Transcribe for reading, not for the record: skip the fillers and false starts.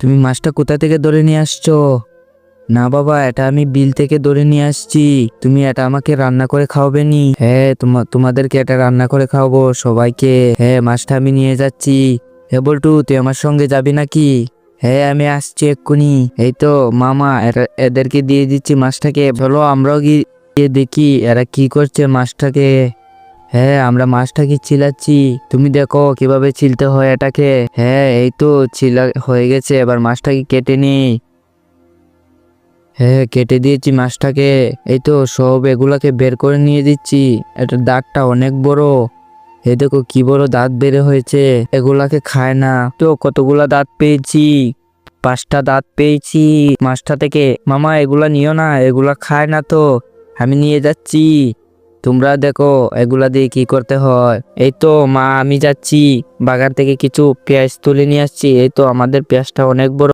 তুমি মাছটা কোথা থেকে ধরে নিয়ে আসছো? না বাবা, এটা আমি বিল থেকে ধরে নিয়ে আসছি। তুমি এটা আমাকে রান্না করে খাওয়াবে নি? হ্যাঁ, তোমাদেরকে এটা রান্না করে খাওয়াবো সবাইকে। হ্যাঁ, মাছটা আমি নিয়ে যাচ্ছি। হে বল্টু, তুই আমার সঙ্গে যাবি নাকি? হ্যাঁ, আমি আসছি এক্ষুনি। এই তো মামা, এদেরকে দিয়ে দিচ্ছি মাছটাকে। চলো আমরাও গিয়ে দেখি এরা কি করছে মাছটাকে। হ্যাঁ, আমরা মাছটাকে চিলাচ্ছি। তুমি দেখো কিভাবে ছিলতে হয় এটাকে। হ্যাঁ, এই তো চিলা হয়ে গেছে। এবার মাছটাকে কেটে নি। হ্যাঁ, কেটে দিয়েছি মাছটাকে। এই তো সব এগুলাকে বের করে নিয়ে দিচ্ছি। এটার দাঁতটা অনেক বড়। এই দেখো কি বড় দাঁত বের হয়েছে। এগুলাকে খায় না তো। কতগুলা দাঁত পেয়েছি, 5টা দাঁত পেয়েছি মাছটা থেকে। মামা, এগুলা নিও না, এগুলা খায় না তো। আমি নিয়ে যাচ্ছি। তোমরা দেখো এগুলা দিয়ে কি করতে হয়। এই তো মা, আমি যাচ্ছি বাগান থেকে কিছু পেঁয়াজ তুলে নিয়ে আসছি। এই তো আমাদের পেঁয়াজটা অনেক বড়।